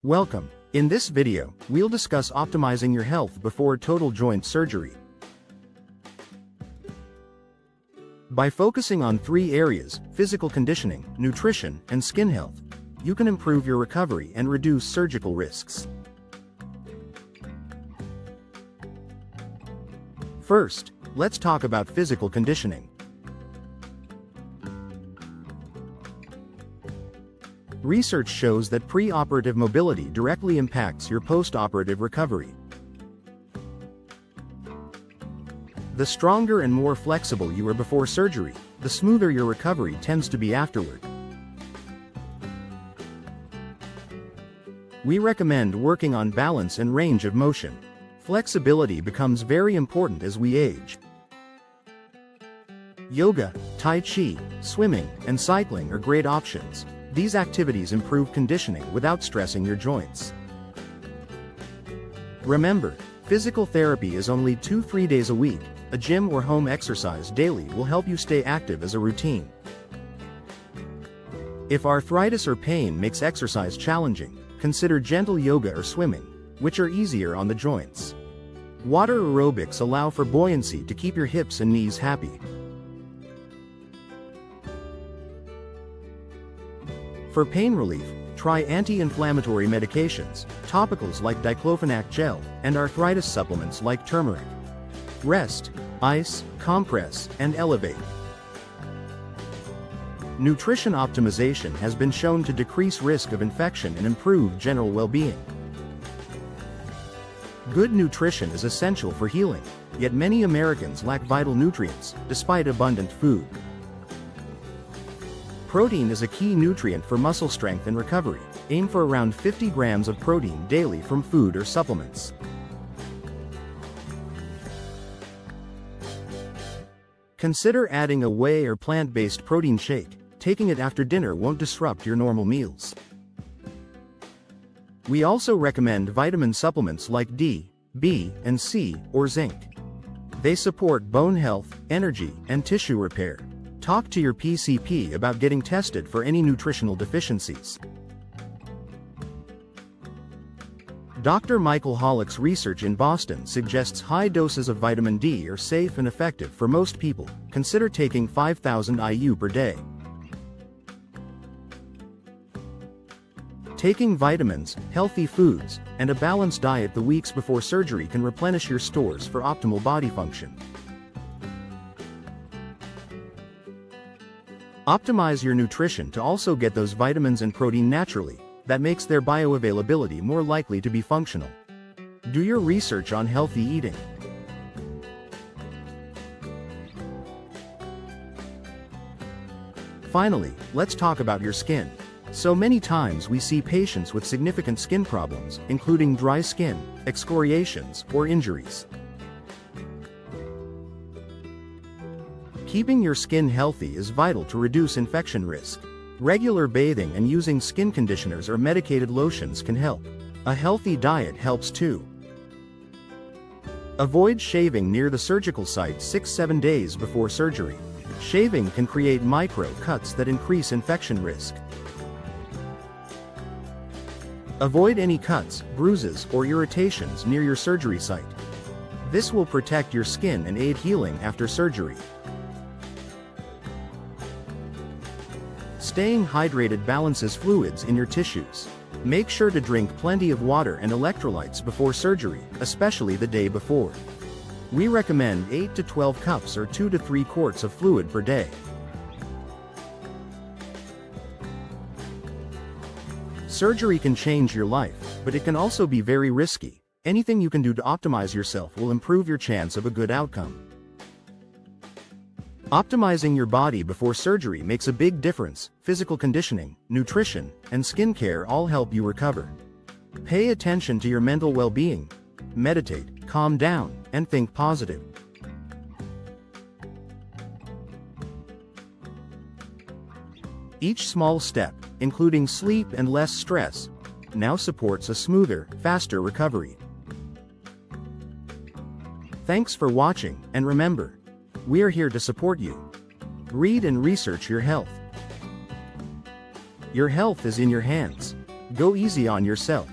Welcome. In this video, we'll discuss optimizing your health before total joint surgery. By focusing on 3 areas, physical conditioning, nutrition, and skin health, you can improve your recovery and reduce surgical risks. First, let's talk about physical conditioning. Research shows that pre-operative mobility directly impacts your post-operative recovery. The stronger and more flexible you are before surgery, the smoother your recovery tends to be afterward. We recommend working on balance and range of motion. Flexibility becomes very important as we age. Yoga, Tai Chi, swimming, and cycling are great options. These activities improve conditioning without stressing your joints. Remember, physical therapy is only 2-3 days a week. A gym or home exercise daily will help you stay active as a routine. If arthritis or pain makes exercise challenging, consider gentle yoga or swimming, which are easier on the joints. Water aerobics allow for buoyancy to keep your hips and knees happy. For pain relief, try anti-inflammatory medications, topicals like diclofenac gel, and arthritis supplements like turmeric. Rest, ice, compress, and elevate. Nutrition optimization has been shown to decrease risk of infection and improve general well-being. Good nutrition is essential for healing, yet many Americans lack vital nutrients, despite abundant food. Protein is a key nutrient for muscle strength and recovery. Aim for around 50 grams of protein daily from food or supplements. Consider adding a whey or plant-based protein shake. Taking it after dinner won't disrupt your normal meals. We also recommend vitamin supplements like D, B, and C, or zinc. They support bone health, energy, and tissue repair. Talk to your PCP about getting tested for any nutritional deficiencies. Dr. Michael Hollick's research in Boston suggests high doses of vitamin D are safe and effective for most people. Consider taking 5,000 IU per day. Taking vitamins, healthy foods, and a balanced diet the weeks before surgery can replenish your stores for optimal body function. Optimize your nutrition to also get those vitamins and protein naturally. That makes their bioavailability more likely to be functional. Do your research on healthy eating. Finally, let's talk about your skin. So many times we see patients with significant skin problems, including dry skin, excoriations, or injuries. Keeping your skin healthy is vital to reduce infection risk. Regular bathing and using skin conditioners or medicated lotions can help. A healthy diet helps too. Avoid shaving near the surgical site 6-7 days before surgery. Shaving can create micro cuts that increase infection risk. Avoid any cuts, bruises, or irritations near your surgery site. This will protect your skin and aid healing after surgery. Staying hydrated balances fluids in your tissues. Make sure to drink plenty of water and electrolytes before surgery, especially the day before. We recommend 8 to 12 cups or 2 to 3 quarts of fluid per day. Surgery can change your life, but it can also be very risky. Anything you can do to optimize yourself will improve your chance of a good outcome. Optimizing your body before surgery makes a big difference. Physical conditioning, nutrition, and skincare all help you recover. Pay attention to your mental well-being. Meditate, calm down, and think positive. Each small step, including sleep and less stress, now supports a smoother, faster recovery. Thanks for watching, and remember, we are here to support you. Read and research your health. Your health is in your hands. Go easy on yourself.